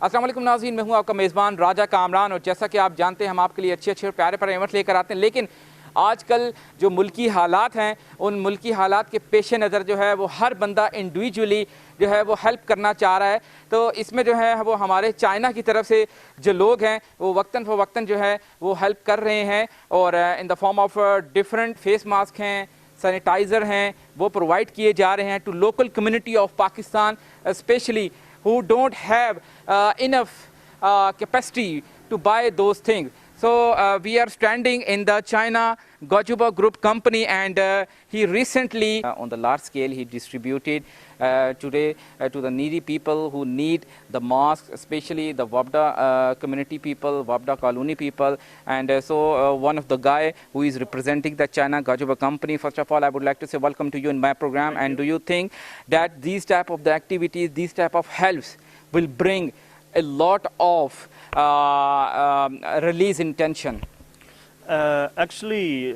अस्सलाम वालेकुम नाज़रीन, मैं हूं आपका मेज़बान राजा कामरान। और जैसा कि आप जानते हैं हम आपके लिए अच्छे अच्छे और प्यारे प्यारे इवेंट्स लेकर आते हैं, लेकिन आजकल जो मुल्की हालात हैं उन मुल्की हालात के पेश नज़र जो है वो हर बंदा इंडिविजुअली जो है वो हेल्प करना चाह रहा है। तो इसमें जो है वो हमारे चाइना की तरफ से जो लोग हैं वो वक्तन फ़वक्तन जो है वो हेल्प कर रहे हैं और in the form of different face mask हैं, सैनिटाइज़र हैं, वो प्रोवाइड किए जा रहे हैं to local community of Pakistan specially who don't have enough capacity to buy those things. So we are standing in the China Gojuba Group company, and he recently on the large scale he distributed today to the needy people who need the masks, especially the Wabda community people, Wabda colony people. And so one of the guy who is representing the China Gojuba company, first of all I would like to say welcome to you in my program. And do you think that these type of the activities, these type of helps will bring a lot of release in tension? Actually,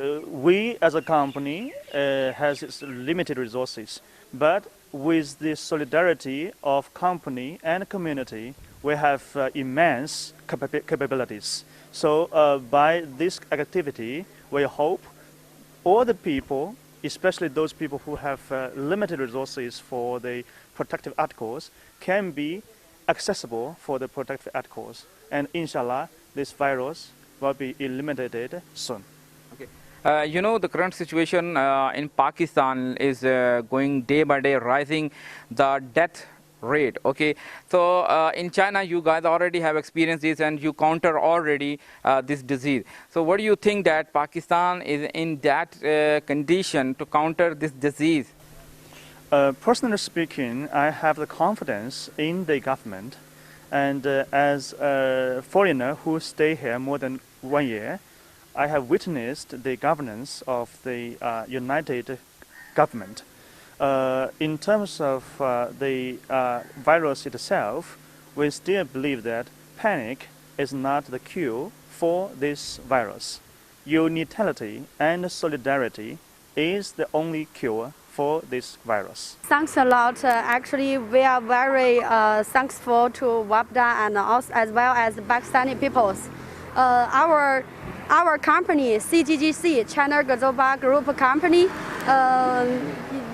we as a company has its limited resources, but with the solidarity of company and community, we have immense capabilities. So by this activity, we hope all the people, especially those people who have limited resources for the protective articles, can be accessible for the protective articles. And inshallah, this virus will be eliminated soon. Okay. You know, the current situation in Pakistan is going day by day rising the death rate. Okay, so in China you guys already have experienced this and you counter already this disease. So what do you think that Pakistan is in that condition to counter this disease? Personally speaking, I have the confidence in the government, and as a foreigner who stay here more than 1 year, I have witnessed the governance of the united government. In terms of the virus itself, we still believe that panic is not the cure for this virus. Unitality and solidarity is the only cure for this virus. Thanks a lot. Actually, we are very thankful to WAPDA and also as well as the Pakistani peoples. Our company, CGGC, China Gojuba Group Company,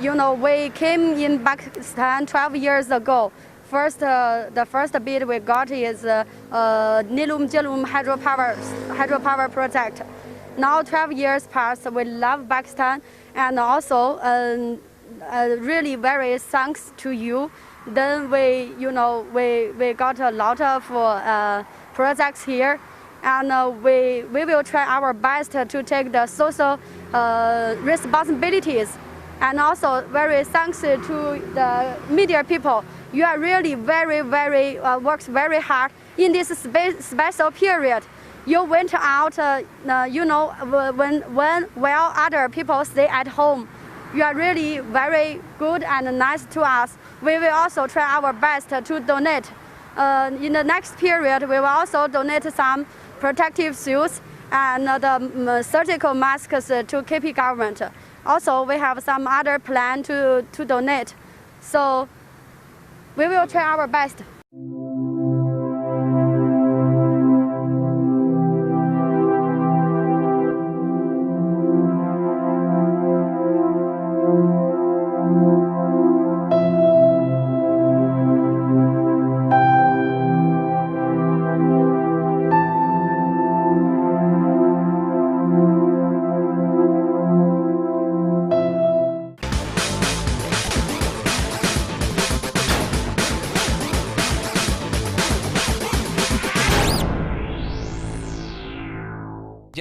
you know, we came in Pakistan 12 years ago. The first bid we got is Nilum Jalum hydropower project. Now 12 years passed, we love Pakistan, and also really very thanks to you. Then we got a lot of projects here, and we will try our best to take the social responsibilities. And also very thanks to the media people. You are really very works very hard in this special period. You went out, while other people stay at home. You are really very good and nice to us. We will also try our best to donate. In the next period, we will also donate some protective suits and the surgical masks to KP government. Also, we have some other plan to donate. So we will try our best.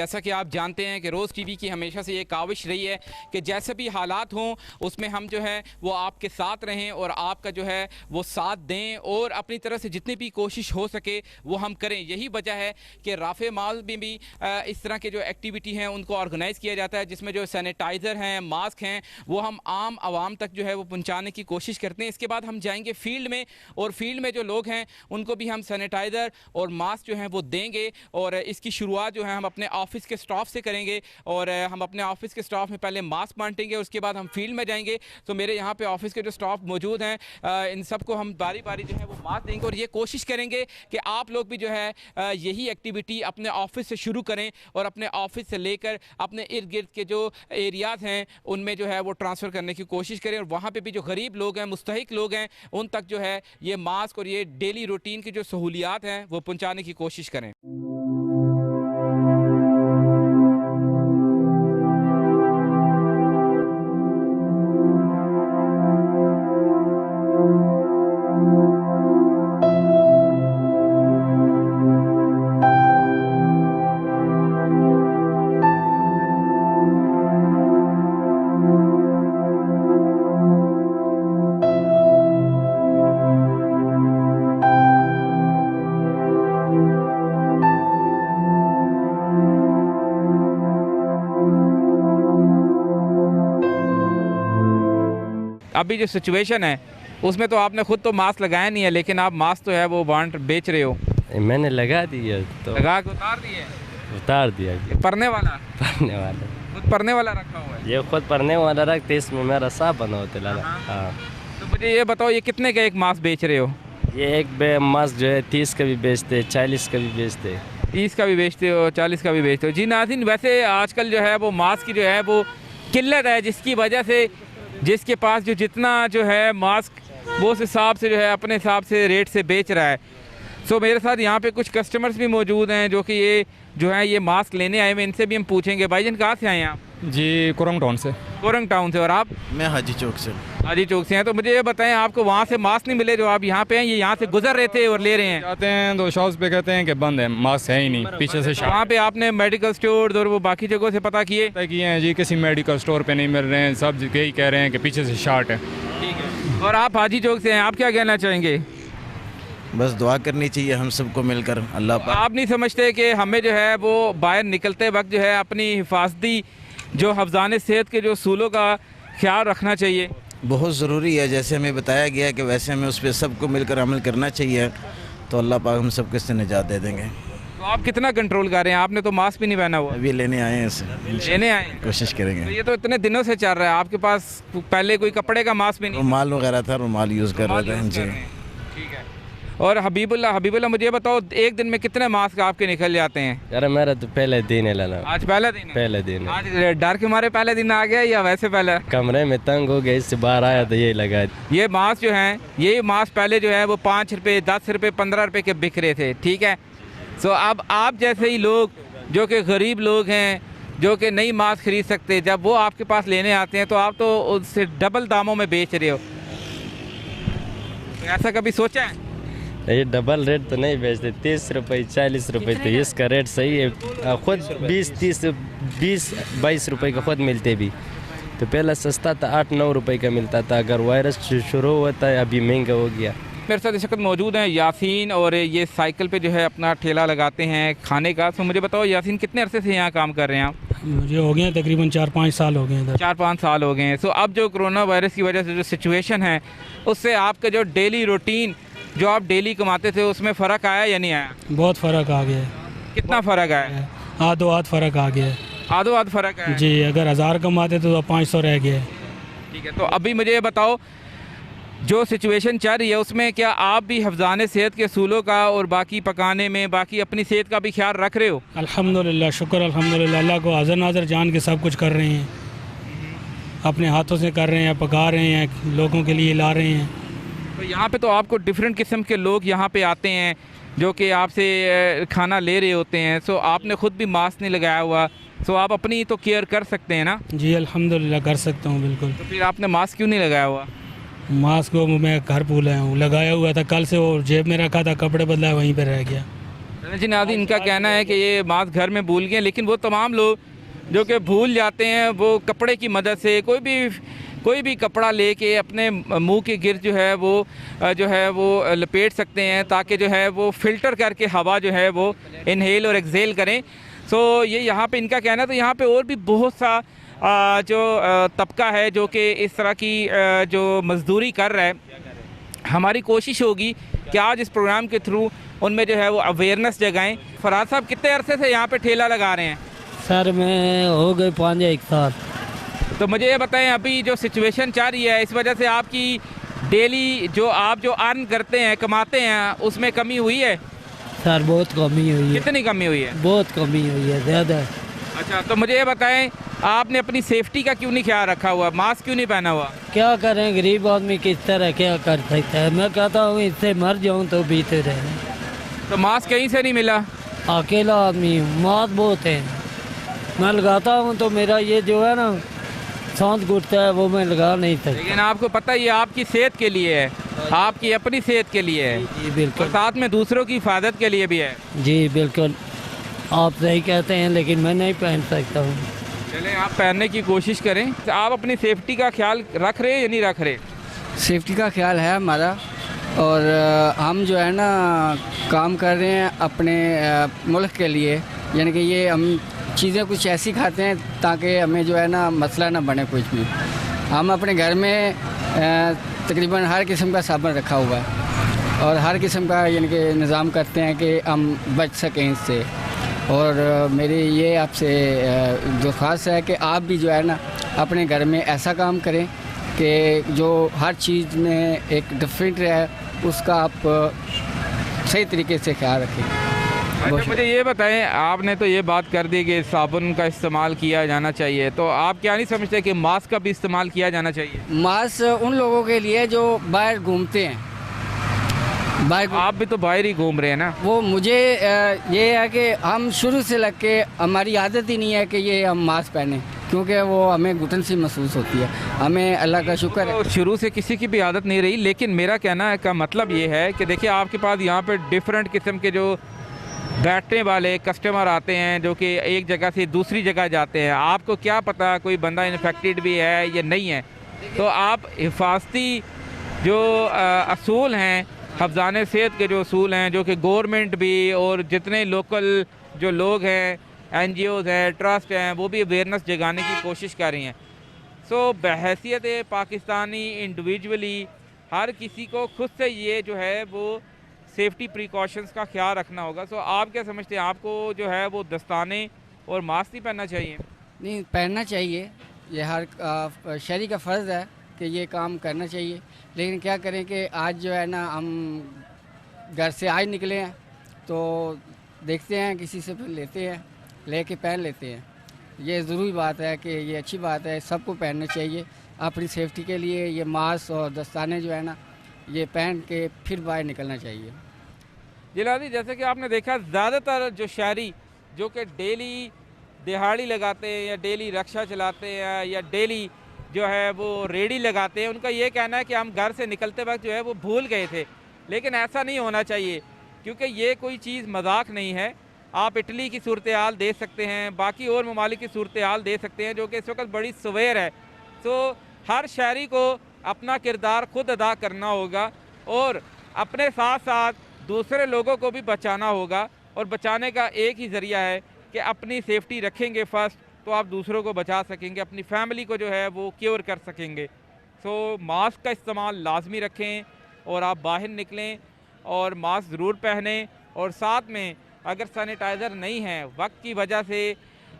जैसा कि आप जानते हैं कि रोज़ TV की हमेशा से ये काविश रही है कि जैसे भी हालात हों उसमें हम जो है वो आपके साथ रहें और आपका जो है वो साथ दें और अपनी तरफ से जितनी भी कोशिश हो सके वो हम करें। यही वजह है कि राफे माल में भी इस तरह के जो एक्टिविटी हैं उनको ऑर्गेनाइज़ किया जाता है, जिसमें जो सैनिटाइज़र हैं, मास्क हैं, वो हम आम आवाम तक जो है वो पहुँचाने की कोशिश करते हैं। इसके बाद हम जाएँगे फील्ड में और फील्ड में जो लोग हैं उनको भी हम सैनिटाइज़र और मास्क जो हैं वो देंगे और इसकी शुरुआत जो है हम अपने ऑफिस के स्टाफ से करेंगे और हम अपने ऑफिस के स्टाफ में पहले मास्क बांटेंगे, उसके बाद हम फील्ड में जाएंगे। तो मेरे यहाँ पे ऑफिस के जो स्टाफ मौजूद हैं इन सबको हम बारी बारी जो है वो मास्क देंगे और ये कोशिश करेंगे कि आप लोग भी जो है यही एक्टिविटी अपने ऑफिस से शुरू करें और अपने ऑफिस से लेकर अपने इर्द गिर्द के जो एरियाज़ हैं उनमें जो है वो ट्रांसफ़र करने की कोशिश करें और वहाँ पे भी जो गरीब लोग हैं, मुस्तहिक लोग हैं, उन तक जो है ये मास्क और ये डेली रूटीन की जो सहूलियात हैं वो पहुँचाने की कोशिश करें। अभी जो सिचुएशन है उसमें तो आपने खुद तो मास्क लगाया नहीं है, लेकिन आप मास्क तो है वो बेच रहे हो। मैंने लगा दिया तो लगा के उतार दिए। पढ़ने वाला खुद पढ़ने वाला रखा हुआ है। ये खुद पढ़ने वाला रखते, इसमें मेरा साफ बना होता है। हाँ, तो मुझे ये बताओ ये कितने का एक मास्क बेच रहे हो? ये एक मास्क जो है 30 का भी बेचते, 40 का भी बेचते, 30 का भी बेचते हो, 40 का भी बेचते हो। जी नाज़रीन, वैसे आजकल जो है वो मास्क की जो है वो किल्लत है, जिसकी वजह से जिसके पास जो जितना जो है मास्क वो उस हिसाब से जो है अपने हिसाब से रेट से बेच रहा है। सो मेरे साथ यहाँ पे कुछ कस्टमर्स भी मौजूद हैं जो कि ये जो है ये मास्क लेने आए हैं। इनसे भी हम पूछेंगे। भाईजान कहाँ से आए हैं आप? जी कोरंग टाउन से। कोरंग टाउन से। और आप? मैं हाजी चौक से। हाजी चौक से हैं। तो मुझे ये बताएं, आपको वहाँ से मास्क नहीं मिले जो आप यहाँ पे हैं, ये यहाँ से गुजर रहे थे और ले रहे हैं? जाते हैं तो शॉप्स पे कहते हैं कि बंद है, मास्क है ही नहीं, पीछे से वहाँ पे आपने मेडिकल स्टोर और वो बाकी जगहों से पता किए हैं जी, किसी मेडिकल स्टोर पे नहीं मिल रहे हैं, सब यही कह रहे हैं कि पीछे से शार्ट है। ठीक है। और आप हाजी चौक से हैं, आप क्या कहना चाहेंगे? बस दुआ करनी चाहिए हम सबको मिलकर अल्लाह पाक। आप नहीं समझते कि हमें जो है वो बाहर निकलते वक्त जो है अपनी हिफाजती जो हफ्ज़ाने सेहत के जो उसूलों का ख्याल रखना चाहिए? बहुत ज़रूरी है, जैसे हमें बताया गया है कि वैसे हमें उस पर सबको मिलकर अमल करना चाहिए, तो अल्लाह पाक हम सबको इससे निजात दे देंगे। तो आप कितना कंट्रोल कर रहे हैं? आपने तो मास्क भी नहीं पहना हुआ। अभी लेने आए हैं इसे, लेने आए हैं? कोशिश करेंगे। तो ये तो इतने दिनों से चल रहा है, आपके पास पहले कोई कपड़े का मास्क भी नहीं? रुमाल वगैरह था, रुमाल यूज़ कर रहे थे जी। ठीक है। और हबीबुल्लाह मुझे बताओ, एक दिन में कितने मास्क आपके निकल जाते हैं? अरे मेरा तो पहले दिन है लाना। आज पहला दिन है? पहले दिन है। आज डर के मारे पहले दिन आ गया या वैसे पहले? कमरे में तंग हो गया, इससे बाहर आया तो यही लगा। ये मास्क जो हैं, ये मास्क पहले जो है वो 5 रुपये, 10 रुपये, 15 रुपये के बिक रहे थे। ठीक है। सो अब आप जैसे ही लोग जो कि गरीब लोग हैं, जो कि नहीं मास्क खरीद सकते, जब वो आपके पास लेने आते हैं तो आप तो उससे डबल दामों में बेच रहे हो। तो ऐसा कभी सोचा है? ये डबल रेट तो नहीं बेचते, 30 रुपये 40 रुपये, तो इसका रेट सही है। खुद 20-22 रुपये का खुद मिलते भी, तो पहले सस्ता था, 8-9 रुपये का मिलता था। अगर वायरस शुरू होता है अभी महंगा हो गया। मेरे साथ इस वक्त मौजूद हैं यासीन, और ये साइकिल पे जो है अपना ठेला लगाते हैं खाने का। तो मुझे बताओ यासीन, कितने अरसे से यहाँ काम कर रहे हैं आप? मुझे हो गए तकरीबन 4-5 साल हो गए हैं। 4-5 साल हो गए हैं। सो अब जो कोरोना वायरस की वजह से जो सिचुएशन है, उससे आपका जो डेली रूटीन जो आप डेली कमाते थे उसमें फ़र्क आया या नहीं आया? बहुत फ़र्क आ गया है। कितना फ़र्क आया? आधो आध फ़र्क आ गया है। आधो आध फ़र्क आया जी। अगर 1000 कमाते तो 500 रह गया है। ठीक है। तो अभी मुझे ये बताओ, जो सिचुएशन चल रही है उसमें क्या आप भी हफ्ज़ाने सेहत के असूलों का और बाकी पकाने में बाकी अपनी सेहत का भी ख्याल रख रहे हो? अल्हम्दुलिल्लाह, शुक्र अल्हम्दुलिल्लाह, अल्लाह को हाज़िर नाज़र जान के सब कुछ कर रहे हैं, अपने हाथों से कर रहे हैं, पका रहे हैं, लोगों के लिए ला रहे हैं। तो यहाँ पे तो आपको डिफरेंट किस्म के लोग यहाँ पे आते हैं जो कि आपसे खाना ले रहे होते हैं। सो आपने ख़ुद भी मास्क नहीं लगाया हुआ, सो आप अपनी तो केयर कर सकते हैं ना? जी अल्हम्दुलिल्लाह कर सकता हूँ, बिल्कुल। तो फिर आपने मास्क क्यों नहीं लगाया हुआ? मास्क को मैं घर भूला हूँ, लगाया हुआ था, कल से वो जेब में रखा था, कपड़े बदलाए वहीं पर रह गया। जी नाज़रीन, इनका कहना है कि ये मास्क घर में भूल गए, लेकिन वो तमाम लोग जो कि भूल जाते हैं वो कपड़े की मदद से कोई भी कपड़ा लेके अपने मुंह के गिर्द जो है वो लपेट सकते हैं, ताकि जो है वो फ़िल्टर करके हवा जो है वो इनहेल और एक्सेल करें। सो ये यहाँ पे इनका कहना है। तो यहाँ पे और भी बहुत सा जो तबका है जो कि इस तरह की जो मज़दूरी कर रहा है। हमारी कोशिश होगी कि आज इस प्रोग्राम के थ्रू उनमें जो है वो अवेयरनेस जगाएं। फराज साहब, कितने अरसे से यहाँ पे ठेला लगा रहे हैं? सर मैं हो गए 5-1 साल। तो मुझे ये बताएं, अभी जो सिचुएशन चल रही है इस वजह से आपकी डेली जो अर्न करते हैं, कमाते हैं, उसमें कमी हुई है? सर बहुत कमी हुई है। कितनी कमी हुई है? बहुत कमी हुई है, ज़्यादा। अच्छा, तो मुझे ये बताएं, आपने अपनी सेफ्टी का क्यों नहीं ख्याल रखा हुआ? मास्क क्यों नहीं पहना हुआ? क्या करें, गरीब आदमी किस तरह क्या कर सकता है। मैं कहता हूँ इससे मर जाऊँ तो बीते रहे। तो मास्क कहीं से नहीं मिला? अकेला आदमी हूँ, मास्क बहुत है, मैं लगाता हूँ तो मेरा ये जो है ना सांस घुटता है, वो मैं लगा नहीं सकता। लेकिन आपको पता है ये आपकी सेहत के लिए है, आपकी अपनी सेहत के लिए है। जी बिल्कुल। और साथ में दूसरों की हिफाजत के लिए भी है। जी बिल्कुल, आप सही कहते हैं, लेकिन मैं नहीं पहन सकता हूँ। चलें, आप पहनने की कोशिश करें। आप अपनी सेफ्टी का ख्याल रख रहे हैं या नहीं रख रहे? सेफ्टी का ख्याल है हमारा, और हम जो है ना काम कर रहे हैं अपने मुल्क के लिए, यानी कि ये हम चीज़ें कुछ ऐसी खाते हैं ताकि हमें जो है ना मसला ना बने कुछ भी। हम अपने घर में तकरीबन हर किस्म का साबुन रखा हुआ है और हर किस्म का यानी कि निज़ाम करते हैं कि हम बच सकें इससे। और मेरी ये आपसे दरख्वास्त है कि आप भी जो है ना अपने घर में ऐसा काम करें कि जो हर चीज़ में एक डिफरेंट है, उसका आप सही तरीके से ख्याल रखें। अच्छा, मुझे ये बताएं, आपने तो ये बात कर दी कि साबुन का इस्तेमाल किया जाना चाहिए, तो आप क्या नहीं समझते कि मास्क का भी इस्तेमाल किया जाना चाहिए? मास्क उन लोगों के लिए जो बाहर घूमते हैं। आप भी तो बाहर ही घूम रहे हैं ना। वो मुझे ये है कि हम शुरू से लग के हमारी आदत ही नहीं है कि ये हम मास्क पहने, क्योंकि वो हमें घुटन सी महसूस होती है। हमें अल्लाह का शुक्र है, तो शुरू से किसी की भी आदत नहीं रही। लेकिन मेरा कहना का मतलब ये है कि देखिए, आपके पास यहाँ पर डिफरेंट किस्म के जो बैठने वाले कस्टमर आते हैं, जो कि एक जगह से दूसरी जगह जाते हैं। आपको क्या पता कोई बंदा इन्फेक्टेड भी है या नहीं है। तो आप हिफाजती जो असूल हैं, हफ्ज़ाने सेहत के जो असूल हैं, जो कि गवर्नमेंट भी और जितने लोकल जो लोग हैं, NGOs हैं, ट्रस्ट हैं, वो भी अवेयरनेस जगाने की कोशिश कर रही हैं। सो बहैसियत पाकिस्तानी इंडिविजुअली हर किसी को खुद से ये जो है वो सेफ्टी प्रिकॉशंस का ख्याल रखना होगा। सो आप क्या समझते हैं, आपको जो है वो दस्ताने और मास्क नहीं पहनना चाहिए? नहीं, पहनना चाहिए, ये हर शहरी का फ़र्ज़ है कि ये काम करना चाहिए। लेकिन क्या करें कि आज जो है ना हम घर से आज निकले हैं तो देखते हैं किसी से फिर लेते हैं, लेके पहन लेते हैं। ये ज़रूरी बात है कि ये अच्छी बात है, सबको पहनना चाहिए अपनी सेफ्टी के लिए। ये मास्क और दस्ताने जो है ना ये पहन के फिर बाहर निकलना चाहिए। जिलादी, जैसे कि आपने देखा, ज़्यादातर जो शहरी जो कि डेली दिहाड़ी लगाते हैं या डेली रिक्शा चलाते हैं या डेली जो है वो रेडी लगाते हैं, उनका ये कहना है कि हम घर से निकलते वक्त जो है वो भूल गए थे। लेकिन ऐसा नहीं होना चाहिए, क्योंकि ये कोई चीज़ मजाक नहीं है। आप इटली की सूरत हाल दे सकते हैं, बाकी और ममालिक की सूरत हाल दे सकते हैं, जो कि इस वक्त बड़ी सवेर है। तो हर शहरी को अपना किरदार खुद अदा करना होगा और अपने साथ साथ दूसरे लोगों को भी बचाना होगा। और बचाने का एक ही ज़रिया है कि अपनी सेफ्टी रखेंगे फर्स्ट, तो आप दूसरों को बचा सकेंगे, अपनी फैमिली को जो है वो क्योर कर सकेंगे। सो मास्क का इस्तेमाल लाजमी रखें और आप बाहर निकलें और मास्क ज़रूर पहनें। और साथ में अगर सैनिटाइज़र नहीं है, वक्त की वजह से,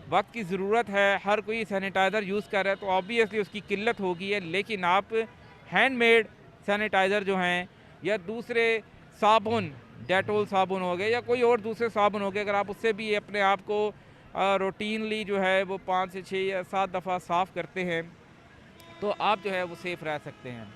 वक्त की ज़रूरत है, हर कोई सैनिटाइज़र यूज़ कर रहा है, तो ऑब्वियसली उसकी किल्लत होगी है। लेकिन आप हैंडमेड सैनिटाइज़र जो हैं या दूसरे साबुन, डेटोल साबुन हो गए या कोई और दूसरे साबुन हो गए, अगर आप उससे भी अपने आप को रूटीनली जो है वो 5 से 6 या 7 दफ़ा साफ़ करते हैं, तो आप जो है वो सेफ़ रह सकते हैं।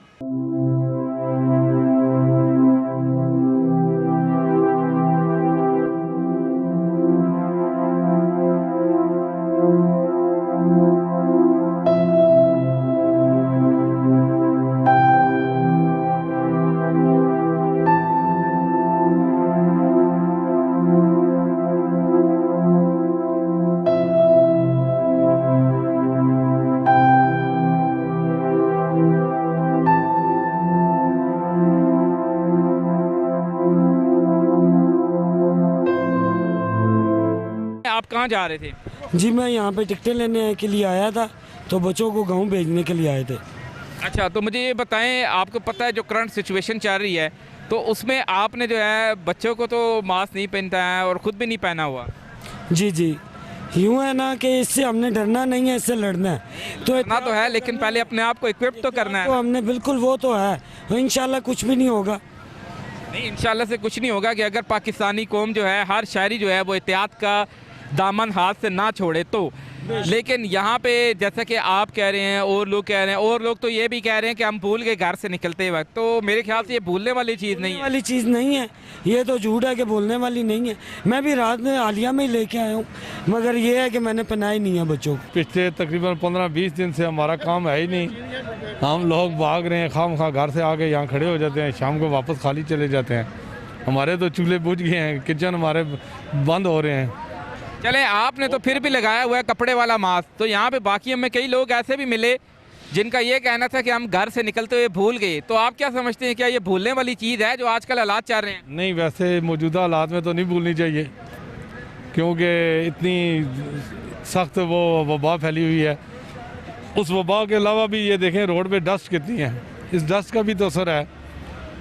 आप कहाँ जा रहे थे? जी मैं यहाँ पे टिकटें लेने के लिए आया था, तो बच्चों को गाँव भेजने के लिए आए थे। अच्छा, तो मुझे ये बताएं, आपको पता है जो करंट सिचुएशन चल रही है, तो उसमें आपने जो है बच्चों को तो मास्क नहीं पहनता है और ख़ुद भी नहीं पहना हुआ। जी जी, यूँ है ना कि इससे हमने डरना नहीं है, इससे लड़ना है। तो इतना तो है, लेकिन पहले अपने आप को इक्विप तो करना है। तो हमने बिल्कुल, वो तो है, इंशाल्लाह कुछ भी नहीं होगा। नहीं, इंशाल्लाह से कुछ नहीं होगा कि अगर पाकिस्तानी कौम जो है, हर शहरी जो है वो एहतियात का दामन हाथ से ना छोड़े तो। लेकिन यहाँ पे जैसा कि आप कह रहे हैं और लोग कह रहे हैं, और लोग तो ये भी कह रहे हैं कि हम भूल गए घर से निकलते वक्त, तो मेरे ख्याल से ये भूलने वाली चीज़ नहीं है। वाली चीज़ नहीं है, ये तो झूठ है कि भूलने वाली नहीं है। मैं भी रात में हालिया में ही लेके आया हूँ, मगर ये है कि मैंने पहनाई नहीं है बच्चों को। पिछले तकरीबन 15-20 दिन से हमारा काम है ही नहीं, हम लोग भाग रहे हैं, खामखा घर से आके यहाँ खड़े हो जाते हैं, शाम को वापस खाली चले जाते हैं। हमारे तो चूल्हे बुझ गए हैं, किचन हमारे बंद हो रहे हैं। चले, आपने तो फिर भी लगाया हुआ है कपड़े वाला मास्क, तो यहाँ पे बाकी हमें कई लोग ऐसे भी मिले जिनका ये कहना था कि हम घर से निकलते हुए भूल गए। तो आप क्या समझते हैं, क्या ये भूलने वाली चीज़ है जो आजकल हालात चल रहे हैं? नहीं, वैसे मौजूदा हालात में तो नहीं भूलनी चाहिए, क्योंकि इतनी सख्त वो वबा फैली हुई है। उस वबा के अलावा भी ये देखें रोड पे डस्ट कितनी है, इस डस्ट का भी तो असर है।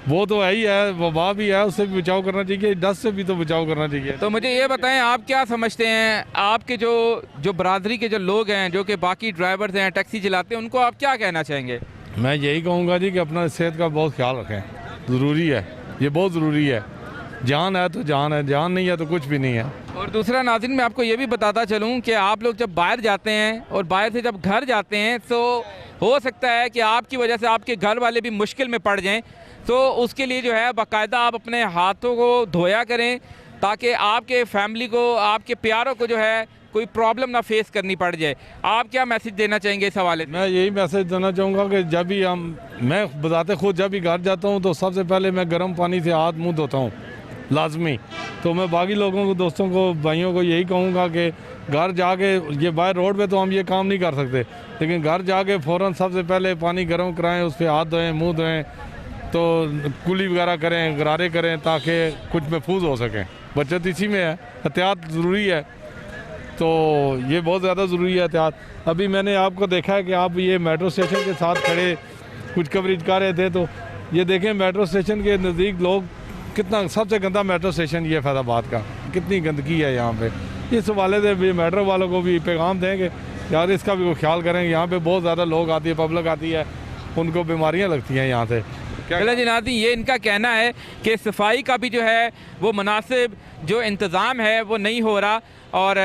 वो तो है ही है, वबा भी है, उससे भी बचाव करना चाहिए, डस्ट से भी तो बचाव करना चाहिए। तो मुझे ये बताएं, आप क्या समझते हैं, आपके जो बरादरी के जो लोग हैं, जो कि बाकी ड्राइवर्स हैं, टैक्सी चलाते हैं, उनको आप क्या कहना चाहेंगे? मैं यही कहूँगा जी कि अपना सेहत का बहुत ख्याल रखें, ज़रूरी है, ये बहुत ज़रूरी है। जान है तो जान है, जान नहीं है तो कुछ भी नहीं है। और दूसरा नाज़रीन, मैं आपको ये भी बताता चलूँ कि आप लोग जब बाहर जाते हैं और बाहर से जब घर जाते हैं, तो हो सकता है कि आपकी वजह से आपके घर वाले भी मुश्किल में पड़ जाएं। तो उसके लिए जो है बाकायदा आप अपने हाथों को धोया करें, ताकि आपके फैमिली को, आपके प्यारों को जो है कोई प्रॉब्लम ना फेस करनी पड़ जाए। आप क्या मैसेज देना चाहेंगे इस हवाले से? मैं यही मैसेज देना चाहूँगा कि जब भी मैं बताते खुद जब भी घर जाता हूँ तो सबसे पहले मैं गर्म पानी से हाथ मुँह धोता हूँ, लाजमी। तो मैं बाकी लोगों को, दोस्तों को, भाइयों को यही कहूँगा कि घर जाके, ये बाहर रोड पे तो हम ये काम नहीं कर सकते, लेकिन घर जाके फ़ौरन सबसे पहले पानी गर्म कराएं, उस पर हाथ धोएं, मुँह धोएं, तो कुली वगैरह करें, गरारे करें, ताकि कुछ महफूज हो सकें। बचत इसी में है, एहतियात ज़रूरी है, तो ये बहुत ज़्यादा ज़रूरी है एहतियात। अभी मैंने आपको देखा है कि आप ये मेट्रो स्टेशन के साथ खड़े कुछ कवरेज कर रहे थे, तो ये देखें मेट्रो स्टेशन के नज़दीक लोग कितना, सबसे गंदा मेट्रो स्टेशन ये फैज़ाबाद का, कितनी गंदगी है यहाँ पे। इस हवाले से भी मेट्रो वालों को भी पैगाम देंगे यार, इसका भी ख्याल करें। यहाँ पे बहुत ज़्यादा लोग आती है, पब्लिक आती है, उनको बीमारियाँ लगती हैं यहाँ से। चला जी नाज़रीन, ये इनका कहना है कि सफाई का भी जो है वो मुनासिब जो इंतज़ाम है वो नहीं हो रहा, और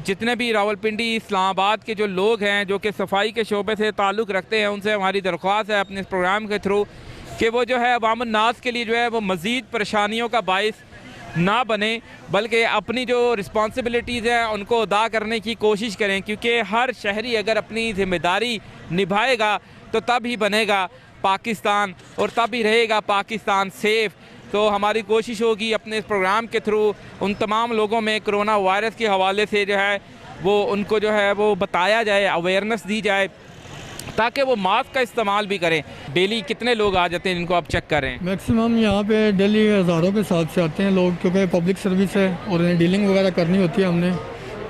जितने भी रावलपिंडी, इस्लामाबाद के जो लोग हैं जो कि सफाई के शोबे से ताल्लुक़ रखते हैं, उनसे हमारी दरख्वास्त है अपने इस प्रोग्राम के थ्रू कि वो जो है अवाम नास के लिए जो है वो मज़ीद परेशानियों का बाइस ना बने, बल्कि अपनी जो रिस्पॉन्सिबिलिटीज़ हैं उनको अदा करने की कोशिश करें, क्योंकि हर शहरी अगर अपनी ज़िम्मेदारी निभाएगा तो तब ही बनेगा पाकिस्तान, और तब ही रहेगा पाकिस्तान सेफ़। तो हमारी कोशिश होगी अपने इस प्रोग्राम के थ्रू उन तमाम लोगों में कोरोना वायरस के हवाले से जो है वो उनको जो है वो बताया जाए, अवेयरनेस दी जाए, ताकि वो मास्क का इस्तेमाल भी करें। डेली कितने लोग आ जाते हैं जिनको आप चेक करें? मैक्सिमम यहाँ पे डेली हज़ारों के हिसाब से आते हैं लोग, क्योंकि पब्लिक सर्विस है और इन्हें डीलिंग वगैरह करनी होती है हमने,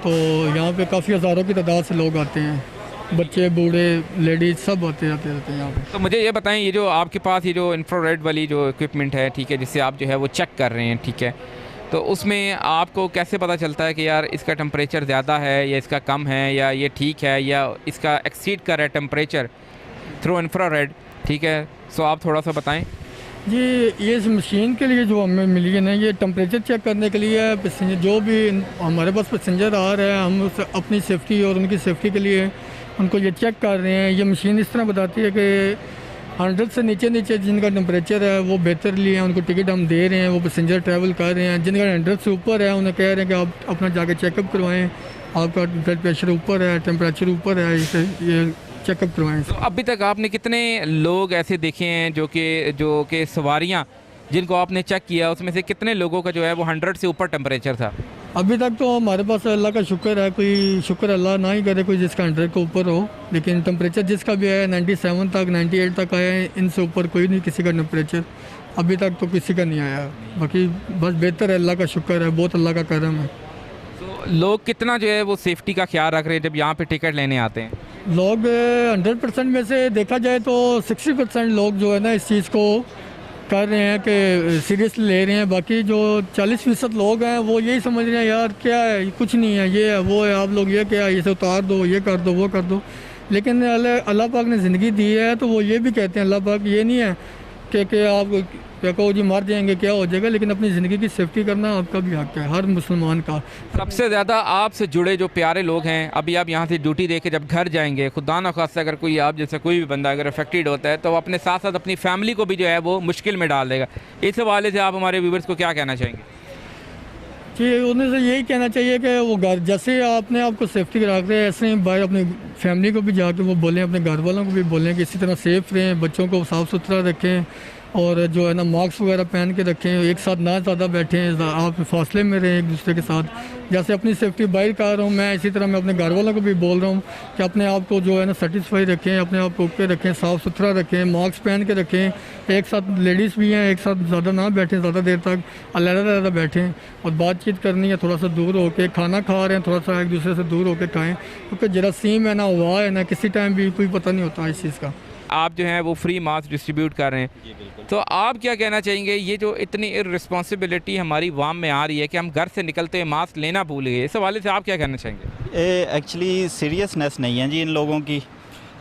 तो यहाँ पे काफ़ी हज़ारों की तादाद से लोग आते हैं, बच्चे, बूढ़े, लेडीज़ सब आते रहते हैं यहाँ पे। तो मुझे ये बताएं, ये जो आपके पास ये जो इंफ्रारेड वाली जो इक्विपमेंट है, ठीक है, जिससे आप जो है वो चेक कर रहे हैं, ठीक है, तो उसमें आपको कैसे पता चलता है कि यार इसका टेम्परेचर ज़्यादा है या इसका कम है, या ये ठीक है, या इसका एक्सीड कर रहा है टेम्परेचर थ्रू इंफ्रारेड, ठीक है? सो आप थोड़ा सा बताएं जी। ये इस मशीन के लिए जो हमें मिली है ना, ये टेम्परेचर चेक करने के लिए पैसेंजर, जो भी हमारे पास पैसेंजर आ रहे हैं, हम अपनी सेफ्टी और उनकी सेफ्टी के लिए उनको ये चेक कर रहे हैं। ये मशीन इस तरह बताती है कि 100 से नीचे जिनका टेम्परेचर है वो बेहतर लिए हैं, उनको टिकट हम दे रहे हैं, वो पैसेंजर ट्रैवल कर रहे हैं। जिनका 100 से ऊपर है उन्हें कह रहे हैं कि आप अपना जाके चेकअप करवाएं, आपका ब्लड प्रेशर ऊपर है, टेम्परेचर ऊपर है, इसे ये चेकअप करवाएं। तो अभी तक आपने कितने लोग ऐसे देखे हैं जो कि सवारियाँ जिनको आपने चेक किया, उसमें से कितने लोगों का जो है वो 100 से ऊपर टेम्परेचर था? अभी तक तो हमारे पास अल्लाह का शुक्र है, कोई शुक्र अल्लाह ना ही करे कोई जिसका 100 के ऊपर हो, लेकिन टेम्परेचर जिसका भी है 97 तक, 98 तक आया है, इनसे ऊपर कोई नहीं किसी का टेम्परेचर अभी तक तो किसी का नहीं आया। बाकी बस बेहतर है, अल्लाह का शुक्र है, बहुत अल्लाह का करम है। तो लोग कितना जो है वो सेफ्टी का ख्याल रख रहे हैं जब यहाँ पे टिकट लेने आते हैं? लोग 100% में से देखा जाए तो 60% लोग जो है ना इस चीज़ को कर रहे हैं कि सीरियसली ले रहे हैं। बाकी जो 40% लोग हैं वो यही समझ रहे हैं यार क्या है, कुछ नहीं है, ये है वो है, आप लोग ये क्या है, इसे उतार दो, ये कर दो, वो कर दो। लेकिन अल्लाह पाक ने ज़िंदगी दी है तो वो ये भी कहते हैं अल्लाह पाक, ये नहीं है कि आप क्या कहो जी मर जाएंगे क्या हो जाएगा, लेकिन अपनी ज़िंदगी की सेफ्टी करना आपका भी हक है, हर मुसलमान का। सबसे ज़्यादा आपसे जुड़े जो प्यारे लोग हैं, अभी आप यहाँ से ड्यूटी दे के जब घर जाएंगे, खुदा न खास्ता अगर कोई आप जैसे कोई भी बंदा अगर अफेक्टेड होता है तो अपने साथ साथ अपनी फैमिली को भी जो है वो मुश्किल में डाल देगा। इस हवाले से आप हमारे व्यूवर्स को क्या कहना चाहेंगे? जी, उन्हें से यही कहना चाहिए कि वो घर जैसे आपने आपको सेफ्टी रख रहे हैं ऐसे ही भाई अपनी फैमिली को भी जाके वो बोलें, अपने घर वालों को भी बोलें कि इसी तरह सेफ़ रहें, बच्चों को साफ़ सुथरा रखें और जो है ना मास्क वगैरह पहन के रखें, एक साथ ना ज़्यादा बैठें, आप फासले में रहें एक दूसरे के साथ। जैसे अपनी सेफ्टी बाहर कर रहा हूँ मैं, इसी तरह मैं अपने घर वालों को भी बोल रहा हूँ कि अपने आप को जो है ना सेटिस्फाई रखें, अपने आप को ओके रखें, साफ़ सुथरा रखें, मास्क पहन के रखें। एक साथ लेडीज़ भी हैं, एक साथ ज़्यादा ना बैठें, ज़्यादा देर तक अलग-अलग बैठें और बातचीत करनी है थोड़ा सा दूर होकर, खाना खा रहे हैं थोड़ा सा एक दूसरे से दूर होकर खाएँ, क्योंकि जरासीम है ना, हवा है ना, किसी टाइम भी कोई पता नहीं होता इस चीज़ का। आप जो हैं वो फ्री मास्क डिस्ट्रीब्यूट कर रहे हैं, तो आप क्या कहना चाहेंगे? ये जो इतनी इर्रिस्पॉन्सिबिलिटी हमारी वाम में आ रही है कि हम घर से निकलते हैं मास्क लेना भूल गए, इस हवाले से आप क्या कहना चाहेंगे? एक्चुअली सीरियसनेस नहीं है जी इन लोगों की,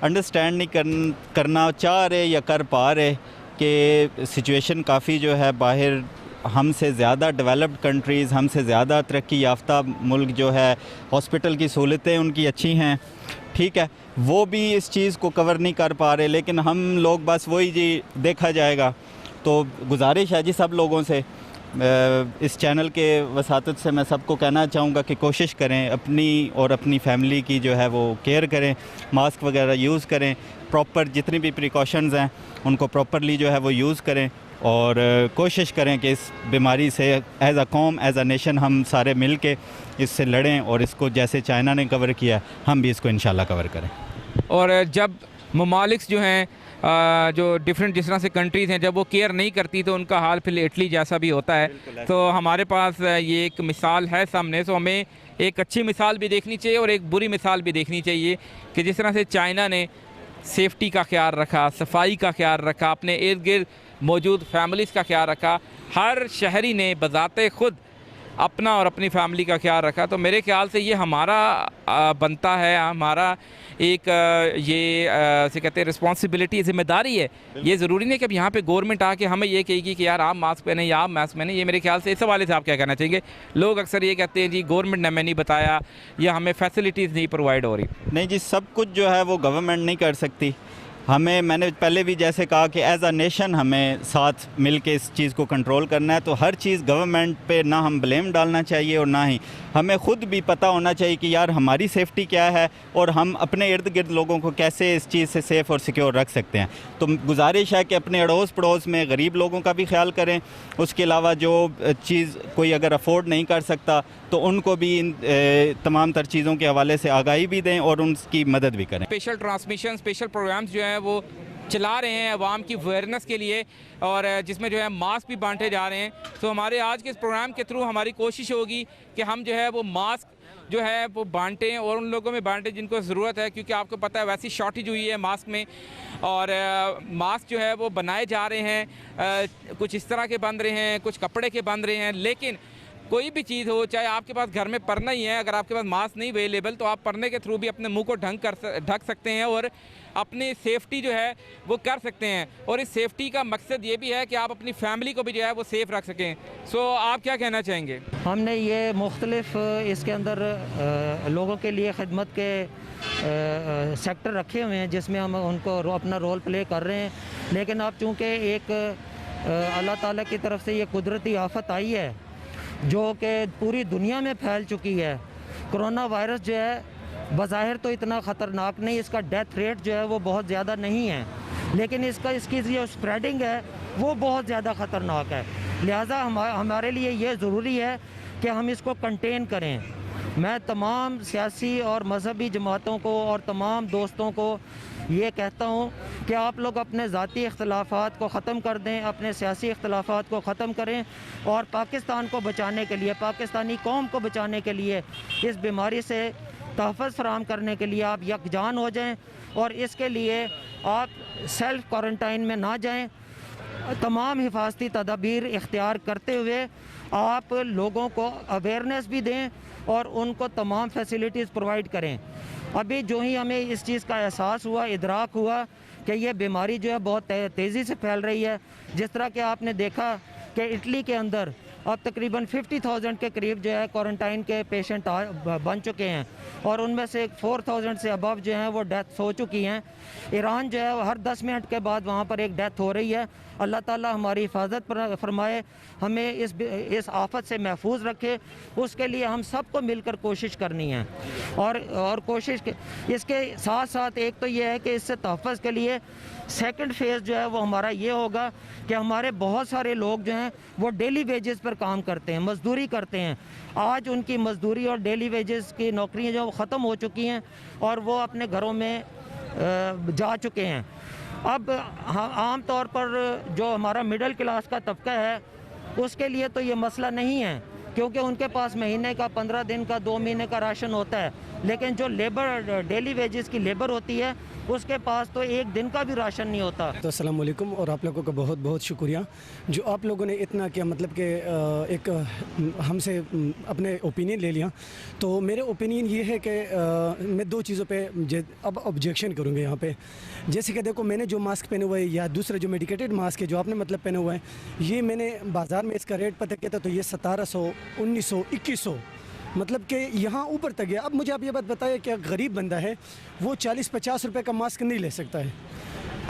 अंडरस्टैंड नहीं करना चाह रहे या कर पा रहे कि सिचुएशन काफ़ी जो है बाहर हमसे ज़्यादा डेवलप्ड कंट्रीज़, हमसे ज़्यादा तरक्की याफ्ता मुल्क जो है, हॉस्पिटल की सहूलतें उनकी अच्छी हैं, ठीक है, वो भी इस चीज़ को कवर नहीं कर पा रहे, लेकिन हम लोग बस वही जी देखा जाएगा। तो गुजारिश है जी सब लोगों से, इस चैनल के वसातत से मैं सबको कहना चाहूँगा कि कोशिश करें अपनी और अपनी फैमिली की जो है वो केयर करें, मास्क वगैरह यूज़ करें, प्रॉपर जितनी भी प्रिकॉशंस हैं उनको प्रॉपरली जो है वो यूज़ करें और कोशिश करें कि इस बीमारी से एज अ कौम, एज अ नेशन हम सारे मिल के इससे लड़ें और इसको जैसे चाइना ने कवर किया हम भी इसको इंशाल्लाह कवर करें। और जब ममालिक जो हैं जो डिफरेंट जिस तरह से कंट्रीज़ हैं, जब वो केयर नहीं करती तो उनका हाल फिर इटली जैसा भी होता है। तो हमारे पास ये एक मिसाल है सामने, तो हमें एक अच्छी मिसाल भी देखनी चाहिए और एक बुरी मिसाल भी देखनी चाहिए कि जिस तरह से चाइना ने सेफ्टी का ख्याल रखा, सफाई का ख्याल रखा, अपने इर्द गिर्द मौजूद फैमिलीज़ का ख्याल रखा, हर शहरी ने बज़ाते ख़ुद अपना और अपनी फैमिली का ख्याल रखा। तो मेरे ख्याल से ये हमारा बनता है, हमारा एक ये से कहते हैं रिस्पॉन्सिबिलिटी, ज़िम्मेदारी है। ये ज़रूरी नहीं कि अब यहाँ पे गवर्नमेंट आके हमें ये कहेगी कि यार आप मास्क पहने या आप मास्क पहने। ये मेरे ख्याल से इस हवाले से आप क्या कहना चाहेंगे? लोग अक्सर ये कहते हैं जी गवर्नमेंट ने हमें नहीं बताया या हमें फैसिलिटीज़ नहीं प्रोवाइड हो रही। नहीं जी, सब कुछ जो है वो गवर्नमेंट नहीं कर सकती। हमें, मैंने पहले भी जैसे कहा कि एज अ नेशन हमें साथ मिल के इस चीज़ को कंट्रोल करना है। तो हर चीज़ गवर्नमेंट पे ना हम ब्लेम डालना चाहिए और ना ही हमें ख़ुद भी पता होना चाहिए कि यार हमारी सेफ्टी क्या है और हम अपने इर्द गिर्द लोगों को कैसे इस चीज़ से सेफ़ और सिक्योर रख सकते हैं। तो गुजारिश है कि अपने अड़ोस पड़ोस में गरीब लोगों का भी ख्याल करें। उसके अलावा जो चीज़ कोई अगर अफोर्ड नहीं कर सकता तो उनको भी इन तमाम तर चीज़ों के हवाले से आगाही भी दें और उनकी मदद भी करें। स्पेशल ट्रांसमिशन, स्पेशल प्रोग्राम्स जो हैं वो चला रहे हैं अवाम की अवेयरनेस के लिए और जिसमें जो है मास्क भी बांटे जा रहे हैं। तो हमारे आज के इस प्रोग्राम के थ्रू हमारी कोशिश होगी कि हम जो है वो मास्क जो है वो बांटें और उन लोगों में बांटें जिनको ज़रूरत है, क्योंकि आपको पता है वैसी शॉर्टेज हुई है मास्क में और मास्क जो है वो बनाए जा रहे हैं, कुछ इस तरह के बन रहे हैं, कुछ कपड़े के बन रहे हैं। लेकिन कोई भी चीज़ हो, चाहे आपके पास घर में परना ही है, अगर आपके पास मास्क नहीं अवेलेबल तो आप परने के थ्रू भी अपने मुंह को ढक सकते हैं और अपनी सेफ्टी जो है वो कर सकते हैं। और इस सेफ्टी का मकसद ये भी है कि आप अपनी फैमिली को भी जो है वो सेफ़ रख सकें। सो आप क्या कहना चाहेंगे? हमने ये मुख्तलिफ इसके अंदर लोगों के लिए खिदमत के सेक्टर रखे हुए हैं जिसमें हम उनको अपना रोल प्ले कर रहे हैं। लेकिन अब चूँकि एक अल्लाह ताला की तरफ से ये कुदरती आफत आई है जो कि पूरी दुनिया में फैल चुकी है, कोरोना वायरस जो है बज़ाहिर तो इतना ख़तरनाक नहीं, इसका डेथ रेट जो है वो बहुत ज़्यादा नहीं है, लेकिन इसकी जो स्प्रेडिंग है वो बहुत ज़्यादा ख़तरनाक है। लिहाजा हमारे लिए ये ज़रूरी है कि हम इसको कंटेन करें। मैं तमाम सियासी और मजहबी जमातों को और तमाम दोस्तों को ये कहता हूँ कि आप लोग अपने ज़ाती इख्तलाफात को ख़त्म कर दें, अपने सियासी इख्तलाफात को ख़त्म करें और पाकिस्तान को बचाने के लिए, पाकिस्तानी कौम को बचाने के लिए, इस बीमारी से तहफ़्फ़ुज़ फराहम करने के लिए आप यकजान हो जाएं। और इसके लिए आप सेल्फ़ क्वारंटाइन में ना जाएं, तमाम हिफाजती तदाबीर इख्तियार करते हुए आप लोगों को अवेयरनेस भी दें और उनको तमाम फैसिलिटीज़ प्रोवाइड करें। अभी जो ही हमें इस चीज़ का एहसास हुआ, इदराक हुआ कि ये बीमारी जो है बहुत तेज़ी से फैल रही है, जिस तरह कि आपने देखा कि इटली के अंदर अब तकरीबन 50,000 के करीब जो है क्वारंटाइन के पेशेंट बन चुके हैं और उनमें से 4,000 से अबव जो हैं वो डेथ हो चुकी हैं। ईरान जो है हर 10 मिनट के बाद वहाँ पर एक डेथ हो रही है। अल्लाह ताला हमारी हिफाजत फरमाए, हमें इस आफत से महफूज रखे, उसके लिए हम सबको मिलकर कोशिश करनी है। और कोशिश इसके साथ साथ एक तो ये है कि इससे तहफ़्फ़ुज़ के लिए सेकंड फेज़ जो है वो हमारा ये होगा कि हमारे बहुत सारे लोग जो हैं वो डेली वेजेस पर काम करते हैं, मज़दूरी करते हैं। आज उनकी मज़दूरी और डेली वेजेस की नौकरियां जो ख़त्म हो चुकी हैं और वो अपने घरों में जा चुके हैं। अब आम तौर पर जो हमारा मिडिल क्लास का तबका है उसके लिए तो ये मसला नहीं है, क्योंकि उनके पास महीने का, 15 दिन का, 2 महीने का राशन होता है। लेकिन जो लेबर, डेली वेजेस की लेबर होती है, उसके पास तो एक दिन का भी राशन नहीं होता। तो अस्सलाम वालेकुम और आप लोगों का बहुत बहुत शुक्रिया जो आप लोगों ने इतना किया, मतलब कि एक हमसे अपने ओपिनियन ले लिया। तो मेरे ओपिनियन ये है कि मैं 2 चीज़ों पे अब ऑब्जेक्शन करूँगा यहाँ पे। जैसे कि देखो, मैंने जो मास्क पहने हुए या दूसरे जो मेडिकेटेड मास्क है जो आपने मतलब पहने हुए हैं, ये मैंने बाज़ार में इसका रेट पता किया था तो ये 1700, 1900, 2100 मतलब कि यहाँ ऊपर तक गया। अब मुझे आप ये बात बताइए कि गरीब बंदा है वो 40-50 रुपए का मास्क नहीं ले सकता है।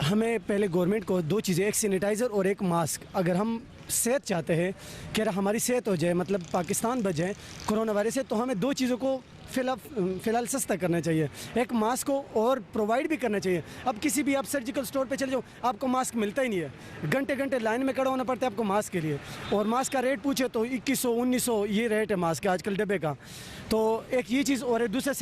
हमें पहले गवर्नमेंट को 2 चीज़ें, एक सैनिटाइज़र और एक मास्क, अगर हम सेहत चाहते हैं कि हमारी सेहत हो जाए, मतलब पाकिस्तान बच जाए कोरोना वायरस से, तो हमें 2 चीज़ों को फ़िलहाल सस्ता करना चाहिए, एक मास्क को और प्रोवाइड भी करना चाहिए। अब किसी भी आप सर्जिकल स्टोर पे चले जाओ, आपको मास्क मिलता ही नहीं है, घंटे घंटे लाइन में खड़ा होना पड़ता है आपको मास्क के लिए। और मास्क का रेट पूछे तो 2100, 1900 ये रेट है मास्क का आजकल डब्बे का। तो एक ये चीज़, और दूसरा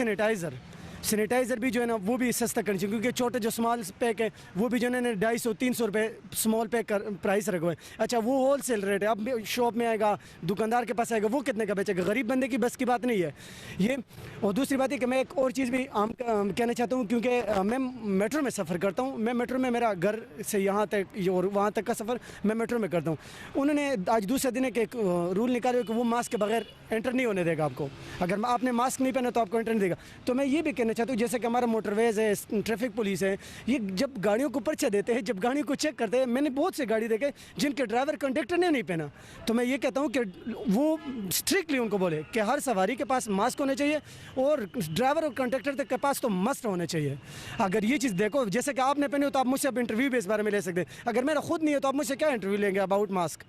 सैनिटाइज़र भी जो है ना वो भी सस्ता करनी चाहिए, क्योंकि छोटे जो स्मॉल पैक है वो भी जो है ना 250-300 रुपये स्मॉल पैक का प्राइस रखा हुआ है। अच्छा, वो होल सेल रेट है। अब शॉप में आएगा, दुकानदार के पास आएगा, वो कितने का बेचेगा? गरीब बंदे की बस की बात नहीं है ये। और दूसरी बात है कि मैं एक और चीज़ भी कहना चाहता हूँ, क्योंकि मैं मेट्रो में सफ़र करता हूँ। मैं मेट्रो में, मेरा घर से यहाँ तक और वहाँ तक का सफ़र मैं मेट्रो में करता हूँ। उन्होंने आज दूसरे दिन एक रूल निकाले कि वो मास्क के बगैर एंटर नहीं होने देगा आपको। अगर आपने मास्क नहीं पहना तो आपको एंटर नहीं देगा। तो मैं ये भी कहना चाहता हूँ, जैसे कि हमारा मोटरवेज़ है, ट्रैफिक पुलिस है, ये जब गाड़ियों को पर्चा देते हैं, जब गाड़ियों को चेक करते हैं, मैंने बहुत से गाड़ी देखे जिनके ड्राइवर कंडक्टर ने नहीं पहना। तो मैं ये कहता हूँ कि वो स्ट्रिक्टली उनको बोले कि हर सवारी के पास मास्क होने चाहिए और ड्राइवर और कंडक्टर तक के पास तो मस्ट होने चाहिए। अगर ये चीज़ देखो, जैसे कि आपने पहने हो तो आप मुझसे अब इंटरव्यू भी इस बारे में ले सकते हैं। अगर मेरा खुद नहीं है तो आप मुझसे क्या इंटरव्यू लेंगे अबाउट मास्क?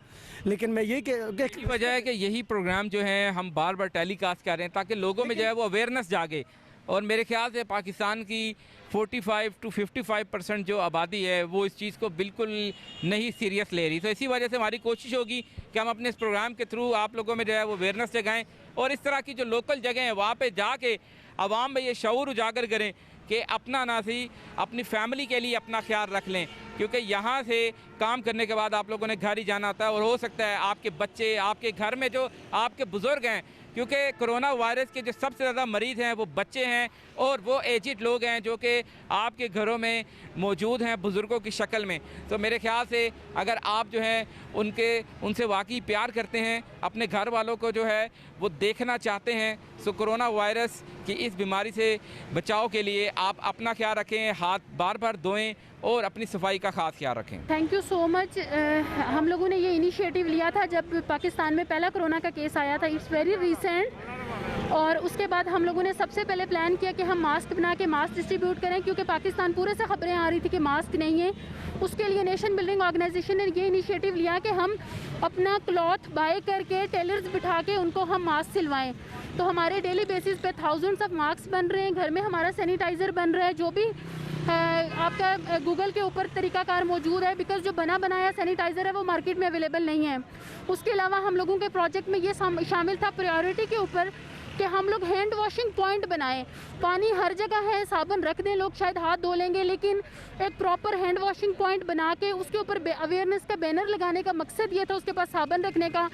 लेकिन मैं यही की वजह है कि यही प्रोग्राम जो है हम बार बार टेलीकास्ट कर रहे हैं ताकि लोगों में जो है वो अवेयरनेस जागे। और मेरे ख्याल से पाकिस्तान की 45 to 55% जो आबादी है वो इस चीज़ को बिल्कुल नहीं सीरियस ले रही। तो इसी वजह से हमारी कोशिश होगी कि हम अपने इस प्रोग्राम के थ्रू आप लोगों में जो है वो अवेयरनेस जगाएँ और इस तरह की जो लोकल जगह हैं वहाँ पे जाके आवाम में ये शऊर उजागर करें कि अपना ना सी अपनी फैमिली के लिए अपना ख्याल रख लें, क्योंकि यहाँ से काम करने के बाद आप लोगों ने घर ही जाना होता है। और हो सकता है आपके बच्चे, आपके घर में जो आपके बुज़ुर्ग हैं, क्योंकि कोरोना वायरस के जो सबसे ज़्यादा मरीज़ हैं वो बच्चे हैं और वो एजिड लोग हैं जो कि आपके घरों में मौजूद हैं बुज़ुर्गों की शक्ल में। तो मेरे ख्याल से अगर आप जो हैं उनसे वाकई प्यार करते हैं, अपने घर वालों को जो है वो देखना चाहते हैं, सो कोरोना वायरस की इस बीमारी से बचाव के लिए आप अपना ख्याल रखें, हाथ बार बार धोएं और अपनी सफाई का खास ख्याल रखें। Thank you so much. हम लोगों ने ये इनिशिएटिव लिया था जब पाकिस्तान में पहला कोरोना का केस आया था, इट्स वेरी रिसेंट। और उसके बाद हम लोगों ने सबसे पहले प्लान किया कि हम मास्क बना के मास्क डिस्ट्रीब्यूट करें, क्योंकि पाकिस्तान पूरे से खबरें आ रही थी कि मास्क नहीं है। उसके लिए नेशन बिल्डिंग ऑर्गेनाइजेशन ने ये इनिशिएटिव लिया कि हम अपना क्लॉथ बाय करके टेलर्स बिठा के उनको हम मास्क सिलवाएं। तो हमारे डेली बेसिस पे थाउजेंड्स ऑफ मास्क बन रहे हैं, घर में हमारा सैनिटाइज़र बन रहा है, जो भी आपका गूगल के ऊपर तरीकाकार मौजूद है, बिकॉज जो बना बनाया सैनिटाइज़र है वो मार्केट में अवेलेबल नहीं है। उसके अलावा हम लोगों के प्रोजेक्ट में ये शामिल था प्रायोरिटी के ऊपर कि हम लोग हैंड वॉशिंग पॉइंट बनाएं। पानी हर जगह है, साबुन रख दें, लोग शायद हाथ धो लेंगे, लेकिन एक प्रॉपर हैंड वॉशिंग पॉइंट बना के उसके ऊपर अवेयरनेस का बैनर लगाने का मकसद ये था, उसके पास साबुन रखने का,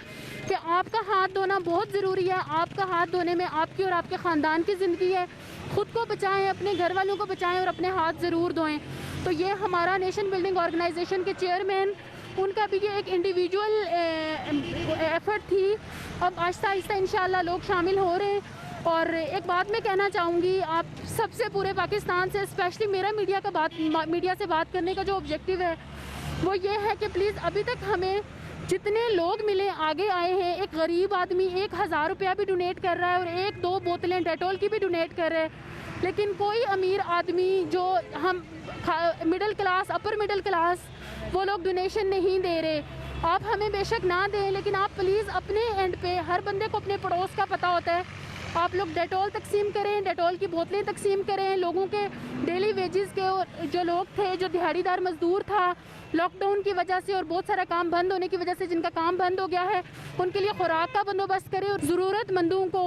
कि आपका हाथ धोना बहुत ज़रूरी है। आपका हाथ धोने में आपकी और आपके ख़ानदान की ज़िंदगी है। ख़ुद को बचाएं, अपने घर वालों को बचाएं और अपने हाथ ज़रूर धोएं। तो ये हमारा नेशन बिल्डिंग ऑर्गेनाइजेशन के चेयरमैन उनका भी ये एक इंडिविजुअल एफर्ट थी। अब आहिस्ता आहिस्ता इंशाल्लाह लोग शामिल हो रहे हैं। और एक बात मैं कहना चाहूँगी आप सबसे, पूरे पाकिस्तान से, स्पेशली मेरा मीडिया से बात करने का जो ऑब्जेक्टिव है वो ये है कि प्लीज़ अभी तक हमें जितने लोग मिले आगे आए हैं, एक गरीब आदमी 1000 रुपया भी डोनेट कर रहा है और 1-2 बोतलें डेटॉल की भी डोनेट कर रहे हैं, लेकिन कोई अमीर आदमी जो हम middle class, upper middle class, वो लोग डोनेशन नहीं दे रहे। आप हमें बेशक ना दें, लेकिन आप प्लीज़ अपने एंड पे, हर बंदे को अपने पड़ोस का पता होता है, आप लोग डेटॉल तकसीम करें, डेटॉल की बोतलें तकसीम करें। लोगों के डेली वेजेस के जो लोग थे, जो दिहाड़ीदार मजदूर था, लॉकडाउन की वजह से और बहुत सारा काम बंद होने की वजह से जिनका काम बंद हो गया है, उनके लिए खुराक का बंदोबस्त करें और ज़रूरतमंदों को,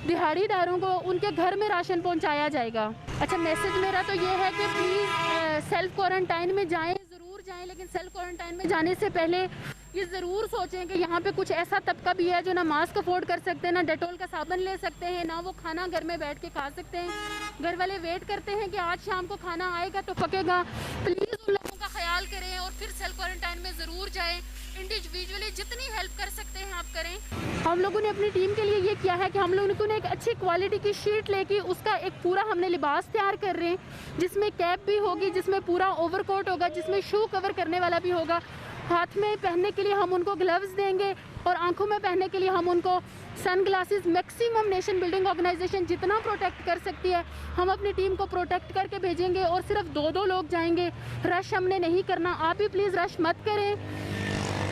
दिहाड़ीदारों को उनके घर में राशन पहुंचाया जाएगा। अच्छा, मैसेज मेरा तो ये है कि प्लीज़ सेल्फ क्वारंटाइन में जाएं, ज़रूर जाएं, लेकिन सेल्फ क्वारंटाइन में जाने से पहले ये ज़रूर सोचें कि यहाँ पे कुछ ऐसा तबका भी है जो ना मास्क अफोर्ड कर सकते हैं, ना डेटॉल का साबुन ले सकते हैं, ना वो खाना घर में बैठ के खा सकते हैं। घर वाले वेट करते हैं कि आज शाम को खाना आएगा तो पकेगा। प्लीज़ उन लोगों का ख्याल करें और फिर सेल्फ क्वारंटाइन में ज़रूर जाएं। इंडिविजुअली जितनी हेल्प कर सकते हैं आप करें। हम लोगों ने अपनी टीम के लिए ये किया है कि हम लोगों ने एक अच्छी क्वालिटी की शीट लेके उसका एक पूरा हमने लिबास तैयार कर रहे हैं, जिसमें कैप भी होगी, जिसमें पूरा ओवरकोट होगा, जिसमें शू कवर करने वाला भी होगा। हाथ में पहनने के लिए हम उनको ग्लव्स देंगे और आंखों में पहनने के लिए हम उनको sunglasses. Maximum nation building organisation जितना प्रोटेक्ट कर सकती है हम अपनी टीम को प्रोटेक्ट करके भेजेंगे और सिर्फ 2-2 लोग जाएंगे। रश हमने नहीं करना, आप भी प्लीज़ रश मत करें,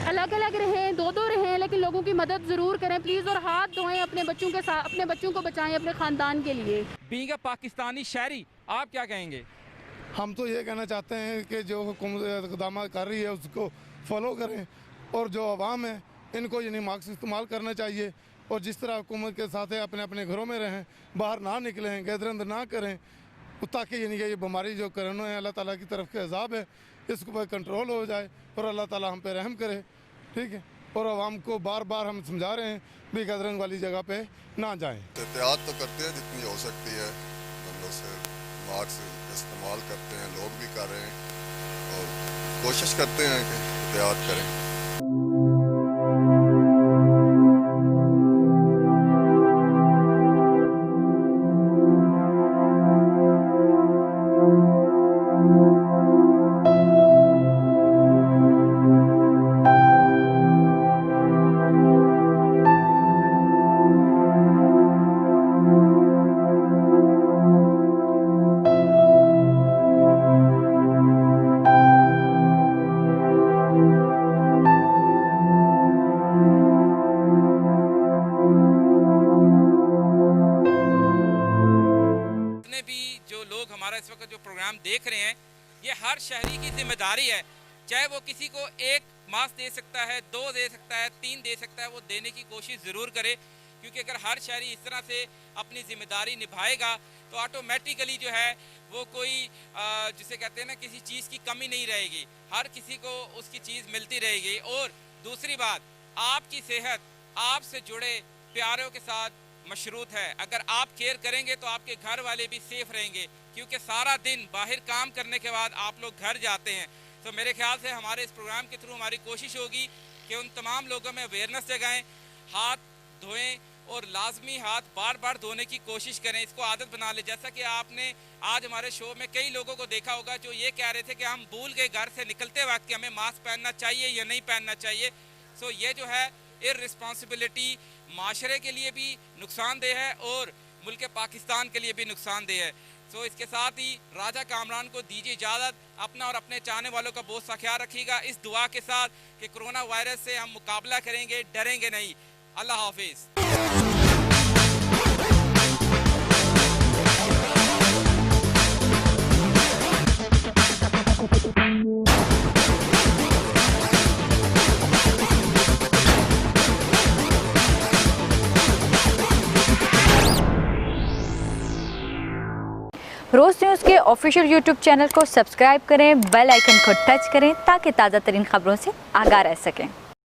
अलग अलग रहें, 2-2 रहें, लेकिन लोगों की मदद ज़रूर करें प्लीज़। और हाथ धोएं अपने बच्चों के साथ, अपने बच्चों को बचाएं अपने ख़ानदान के लिए। बीइंग अ पाकिस्तानी शहरी, आप क्या कहेंगे? हम तो ये कहना चाहते हैं कि जो हुकूमत इक़दाम कर रही है उसको फॉलो करें, और जो आवाम है इनको यानी मास्क इस्तेमाल करना चाहिए, और जिस तरह हुकूमत के साथ है अपने अपने घरों में रहें, बाहर ना निकलें, गैदरअंद ना करें, ताकि यानी कि ये बीमारी जो कोरोना है अल्लाह ताला की तरफ के अज़ाब है, इसको पर कंट्रोल हो जाए और अल्लाह ताला हम पे रहम करे। ठीक है, और आवाम को बार बार हम समझा रहे हैं भी गैदरअंद वाली जगह पे ना जाएं। एहतियात तो करते हैं जितनी हो सकती है, हम लोग से मास्क इस्तेमाल करते हैं, लोग भी कर रहे हैं और कोशिश करते हैं कि एहतियात करें। इस वक्त जो प्रोग्राम देख रहे हैं, ये हर शहरी की जिम्मेदारी है, चाहे वो किसी को 1 मास्क दे सकता है, 2 दे सकता है, 3 दे सकता है, वो देने की कोशिश ज़रूर करे, क्योंकि अगर हर शहरी इस तरह से अपनी जिम्मेदारी निभाएगा तो ऑटोमेटिकली जो है वो कोई जिसे कहते हैं ना, किसी चीज़ की कमी नहीं रहेगी, हर किसी को उसकी चीज़ मिलती रहेगी। और दूसरी बात, आपकी सेहत आपसे जुड़े प्यारों के साथ मशरूत है। अगर आप केयर करेंगे तो आपके घर वाले भी सेफ रहेंगे, क्योंकि सारा दिन बाहर काम करने के बाद आप लोग घर जाते हैं। तो मेरे ख्याल से हमारे इस प्रोग्राम के थ्रू हमारी कोशिश होगी कि उन तमाम लोगों में अवेयरनेस जगाएं, हाथ धोएं और लाजमी हाथ बार बार धोने की कोशिश करें, इसको आदत बना लें। जैसा कि आपने आज हमारे शो में कई लोगों को देखा होगा जो ये कह रहे थे कि हम भूल गए घर से निकलते वक्त कि हमें मास्क पहनना चाहिए या नहीं पहनना चाहिए। सो ये जो है इररिस्पॉन्सिबिलिटी माशरे के लिए भी नुकसानदेह है और मुल्क पाकिस्तान के लिए भी नुकसानदेह है। सो इसके साथ ही राजा कामरान को दीजिए इजाज़त, अपना और अपने चाहने वालों का बहुत सा ख्याल रखिएगा, इस दुआ के साथ कि कोरोना वायरस से हम मुकाबला करेंगे, डरेंगे नहीं। अल्लाह हाफिज़। रोज़ न्यूज़ के ऑफिशियल यूट्यूब चैनल को सब्सक्राइब करें, बेल आइकन को टच करें ताकि ताज़ा तरीन खबरों से आगाह रह सकें।